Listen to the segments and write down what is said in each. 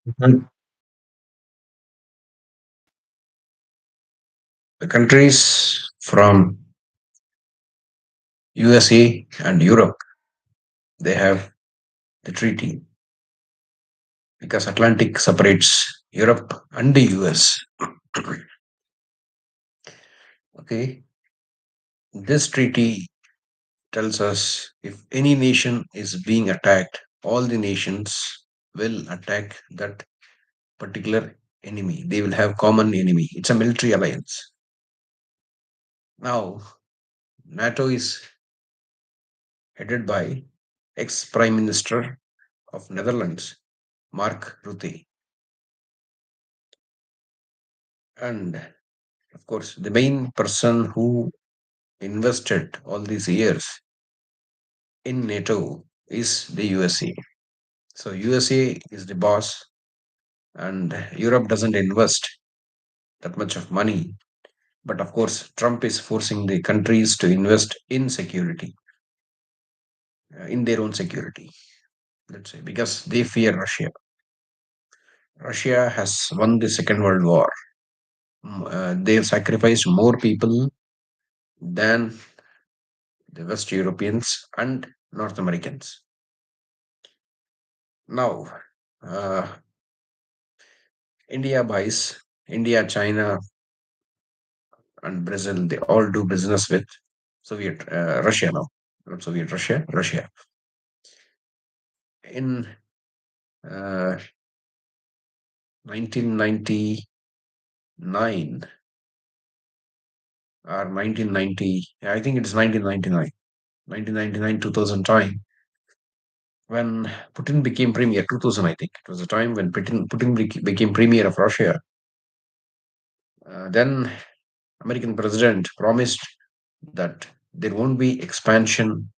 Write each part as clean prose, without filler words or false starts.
Mhm. The countries from USA and Europe, they have the treaty because Atlantic separates Europe and the US. Okay, this treaty tells us if any nation is being attacked, all the nations will attack that particular enemy. They will have common enemy. It's a military alliance. Now, NATO is headed by ex Prime Minister of Netherlands, Mark Rutte. And of course, the main person who invested all these years in NATO is the USA. So USA is the boss, and Europe doesn't invest that much of money. But of course, Trump is forcing the countries to invest in security, in their own security, let's say, because they fear Russia. Russia has won the Second World War. They've sacrificed more people than the West Europeans and North Americans. Now, uh, India buys, India, China, and Brazil, they all do business with Russia now, not Soviet Russia, Russia. In uh, 1999 or 1990, I think it's 1999, 1999, 2000 time, when Putin became premier, 2000, I think. It was a time when Putin became premier of Russia. Then American president promised that there won't be expansion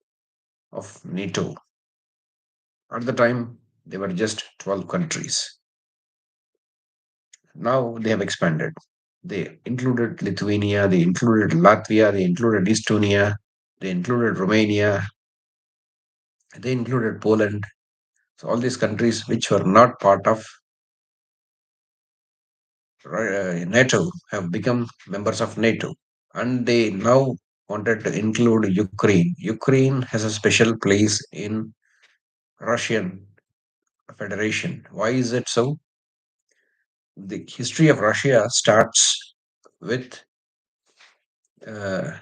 of NATO. At the time, there were just 12 countries. Now they have expanded. They included Lithuania, they included Latvia, they included Estonia, they included Romania, they included Poland. So all these countries which were not part of NATO have become members of NATO. And they now wanted to include Ukraine. Ukraine has a special place in Russian Federation. Why is it so? The history of Russia starts with uh,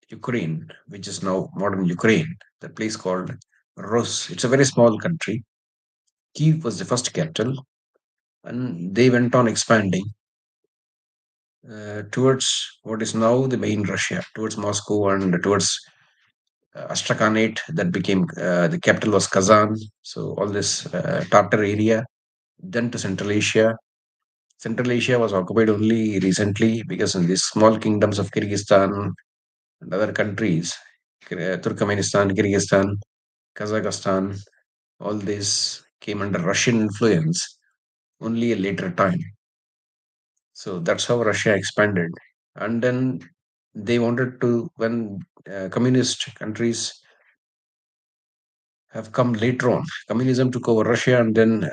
Ukraine, which is now modern Ukraine, the place called Rus. It's a very small country. Kiev was the first capital, and they went on expanding towards what is now the main Russia, towards Moscow and towards Astrakhanate. That became the capital was Kazan. So all this Tartar area, then to Central Asia. Central Asia was occupied only recently because in these small kingdoms of Kyrgyzstan and other countries, Turkmenistan, Kyrgyzstan, Kazakhstan, all these came under Russian influence only a later time. So that's how Russia expanded. And then they wanted to, when communist countries have come later on, communism took over Russia, and then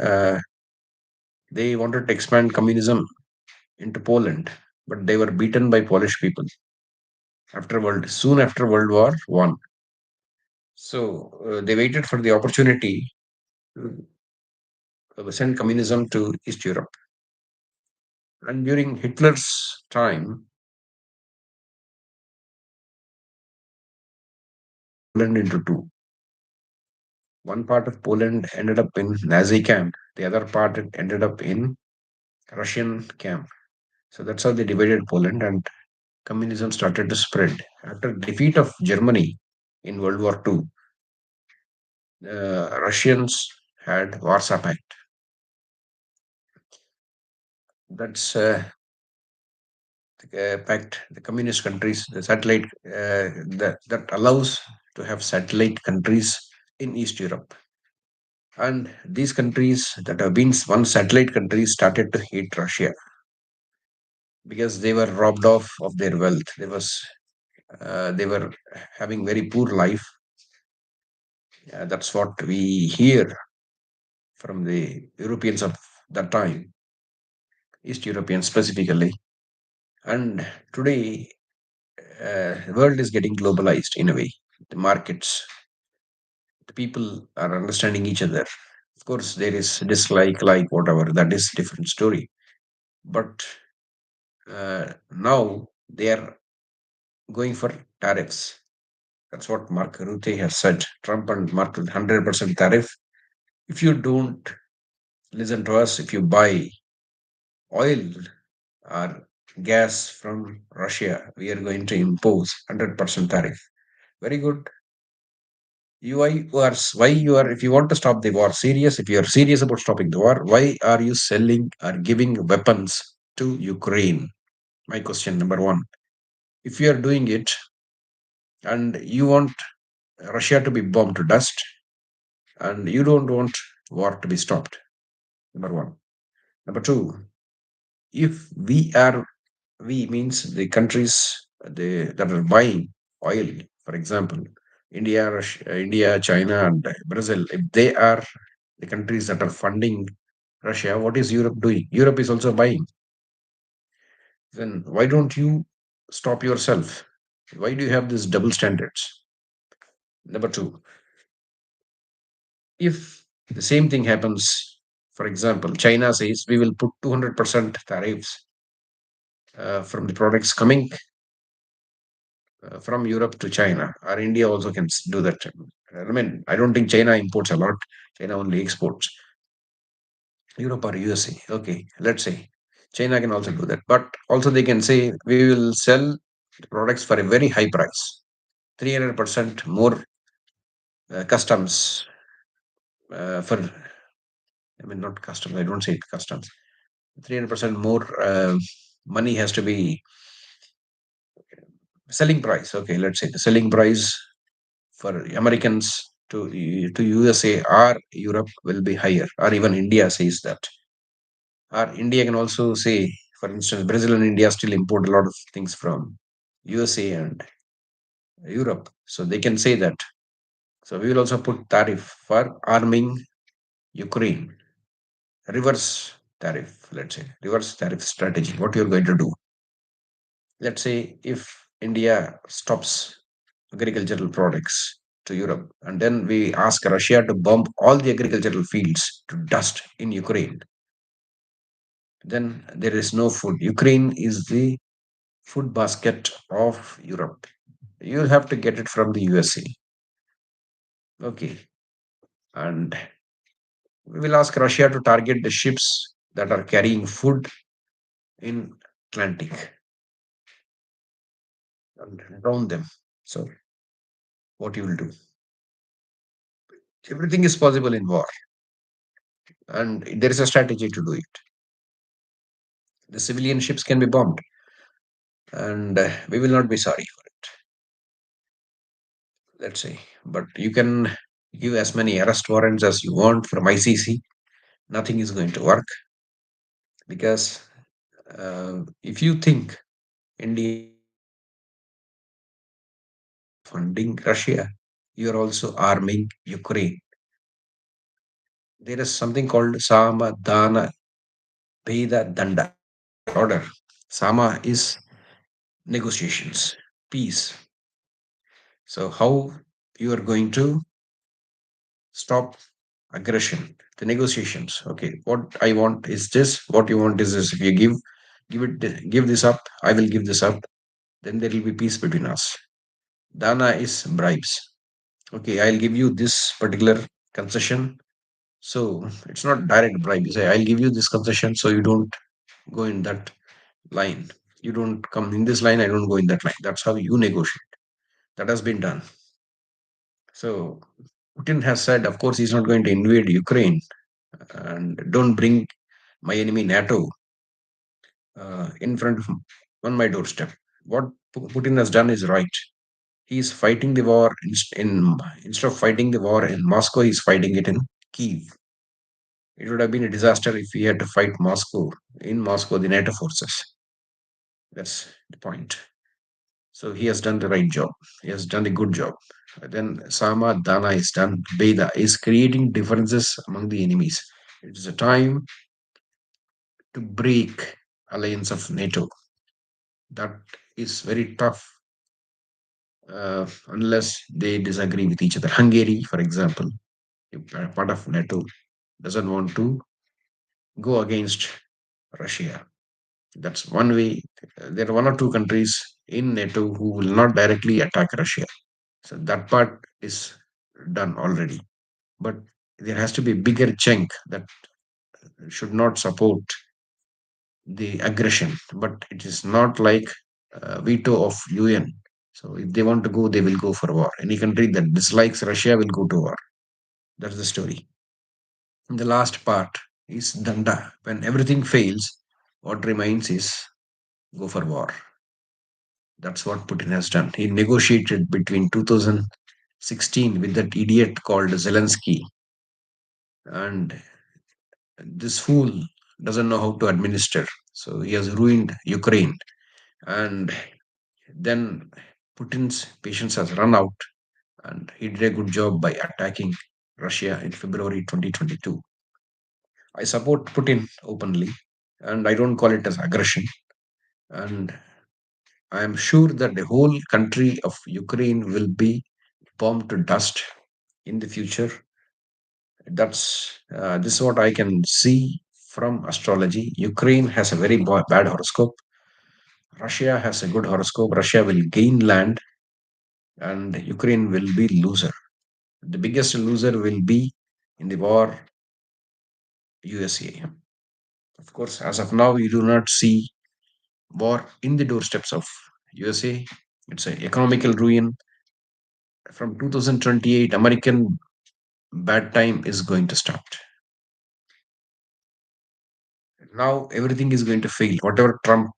they wanted to expand communism into Poland, but they were beaten by Polish people soon after World War One. So they waited for the opportunity to send communism to East Europe. And during Hitler's time, Poland into two. One part of Poland ended up in Nazi camp. The other part it ended up in Russian camp. So that's how they divided Poland, and communism started to spread. After defeat of Germany in World War II, Russians had Warsaw Pact. That's the pact, the communist countries, the satellite that allows to have satellite countries in East Europe. And these countries that have been once satellite countries started to hate Russia because they were robbed of their wealth. They were having very poor life. That's what we hear from the Europeans of that time, East Europeans specifically. And today, the world is getting globalized in a way. The markets, the people are understanding each other. Of course, there is dislike, like whatever. That is different story. But now they are going for tariffs. That's what Mark Rutte has said. Trump and Mark 100% tariff. If you don't listen to us, if you buy oil or gas from Russia, we are going to impose 100% tariff. Very good. Why you are, if you want to stop the war serious, if you are serious about stopping the war, why are you selling or giving weapons to Ukraine? My question number one. If you are doing it and you want Russia to be bombed to dust and you don't want war to be stopped, number one. Number two, if we means the countries that are buying oil, for example, India, China, and Brazil, if they are the countries that are funding Russia, what is Europe doing? Europe is also buying. Then why don't you stop yourself? Why do you have these double standards? Number two, if the same thing happens, for example, China says we will put 200% tariffs from the products coming from Europe to China, or India also can do that. I mean, I don't think China imports a lot. China only exports. Europe or USA. Okay, let's say China can also do that, but also they can say we will sell the products for a very high price, 300% more customs for. I mean, not customs. I don't say customs. 300% more money has to be selling price. Okay, let's say the selling price for Americans to USA or Europe will be higher, or even India says that. Or India can also say, for instance, Brazil and India still import a lot of things from USA and Europe. So they can say that. So we will also put tariff for arming Ukraine. Reverse tariff, let's say, reverse tariff strategy. What you're going to do? Let's say if India stops agricultural products to Europe, and then we ask Russia to bomb all the agricultural fields to dust in Ukraine, then there is no food. Ukraine is the food basket of Europe. You'll have to get it from the USA. Okay. And we will ask Russia to target the ships that are carrying food in Atlantic and drown them. So what you will do? Everything is possible in war, and there is a strategy to do it. The civilian ships can be bombed, and we will not be sorry for it. Let's say, but you can give as many arrest warrants as you want from ICC. Nothing is going to work because if you think India funding Russia, you are also arming Ukraine. There is something called Sama Dana Veda Danda order. Sama is negotiations, peace. So how you are going to stop aggression? The negotiations. Okay, what I want is this. What you want is this. If you give this up, I will give this up. Then there will be peace between us. Dana is bribes. Okay, I'll give you this particular concession. So it's not direct bribe. You say, I'll give you this concession so you don't go in that line. You don't come in this line, I don't go in that line. That's how you negotiate. That has been done. So Putin has said, of course, he's not going to invade Ukraine and don't bring my enemy NATO in front of on my doorstep. What Putin has done is right. He's fighting the war instead of fighting the war in Moscow, he's fighting it in Kiev. It would have been a disaster if we had to fight Moscow, in Moscow, the NATO forces. That's the point. So he has done the right job. He has done a good job. Then Sama Dana is done. Beda is creating differences among the enemies. It is a time to break alliance of NATO. That is very tough unless they disagree with each other. Hungary, for example, a part of NATO, doesn't want to go against Russia. That's one way. There are one or two countries in NATO who will not directly attack Russia. So that part is done already. But there has to be a bigger chunk that should not support the aggression. But it is not like veto of UN. So if they want to go, they will go for war. Any country that dislikes Russia will go to war. That's the story. And the last part is danda. When everything fails, what remains is go for war. That's what Putin has done. He negotiated between 2016 with that idiot called Zelensky. And this fool doesn't know how to administer. So he has ruined Ukraine. And then Putin's patience has run out. And he did a good job by attacking Russia in February 2022. I support Putin openly. And I don't call it as aggression. And I am sure that the whole country of Ukraine will be bombed to dust in the future. That's this is what I can see from astrology. Ukraine has a very bad horoscope. Russia has a good horoscope. Russia will gain land, and Ukraine will be loser. The biggest loser will be in the war, USA. Of course, as of now, you do not see war in the doorsteps of USA. It's an economical ruin. From 2028, American bad time is going to start. Now everything is going to fail. Whatever Trump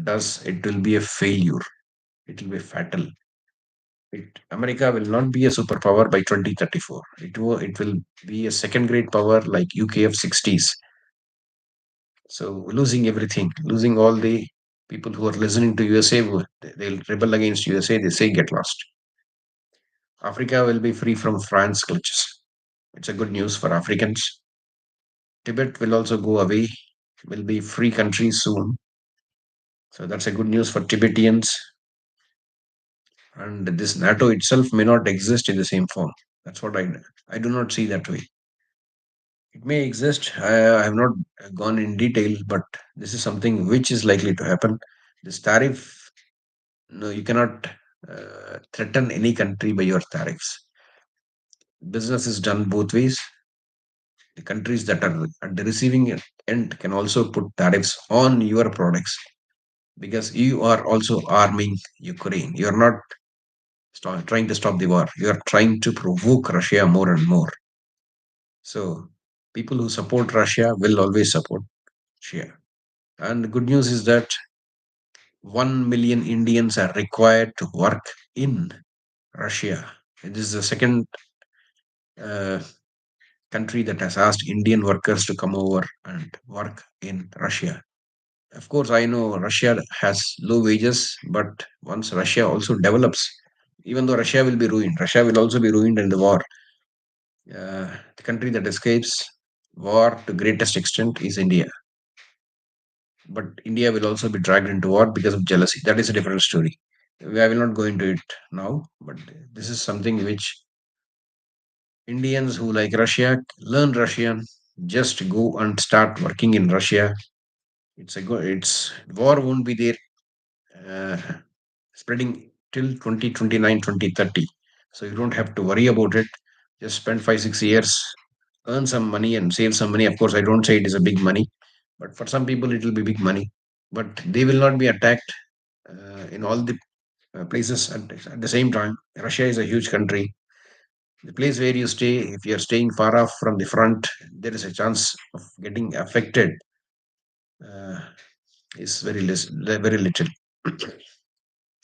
does, it will be a failure. It will be fatal. America will not be a superpower by 2034. It will be a second grade power like UK of 60s. So losing everything, losing all the people who are listening to USA, they'll rebel against USA. They say get lost. Africa will be free from France clutches. It's a good news for Africans. Tibet will also go away. Will be free country soon. So that's a good news for Tibetans. And this NATO itself may not exist in the same form. That's what I do not see that way. It may exist. I have not gone in detail, but this is something which is likely to happen. This tariff, no, you cannot threaten any country by your tariffs. Business is done both ways. The countries that are at the receiving end can also put tariffs on your products because you are also arming Ukraine. You are not trying to stop the war. You are trying to provoke Russia more and more. So people who support Russia will always support Russia. And the good news is that 1 million Indians are required to work in Russia. This is the second uh, country that has asked Indian workers to come over and work in Russia. Of course, I know Russia has low wages, but once Russia also develops, even though Russia will be ruined, Russia will also be ruined in the war. The country that escapes war to greatest extent is India. But India will also be dragged into war because of jealousy. That is a different story. I will not go into it now, but this is something which Indians who like Russia learn Russian, just go and start working in Russia. It's a good. It's war won't be there uh, spreading till 2029, 2030. So you don't have to worry about it. Just spend 5, 6 years, earn some money and save some money. Of course, I don't say it is a big money, but for some people it will be big money. But they will not be attacked in all the places at the same time. Russia is a huge country. The place where you stay, if you're staying far off from the front, there is a chance of getting affected. Uh, is very little.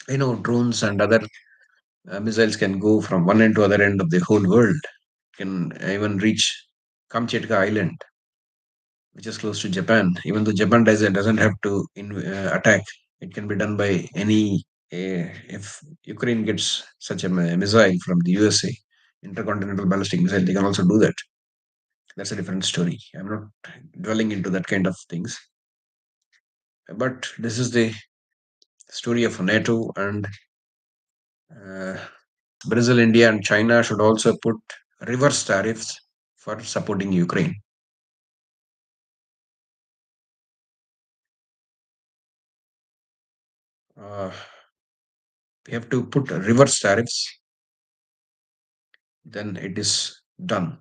Drones and other missiles can go from one end to other end of the whole world. Can even reach Kamchatka Island, which is close to Japan. Even though Japan doesn't have to attack, it can be done by any. If Ukraine gets such a missile from the USA, intercontinental ballistic missile, they can also do that. That's a different story. I'm not dwelling into that kind of things. But this is the story of NATO, and uh, Brazil, India, and China should also put reverse tariffs for supporting Ukraine. Uh, we have to put reverse tariffs, then it is done.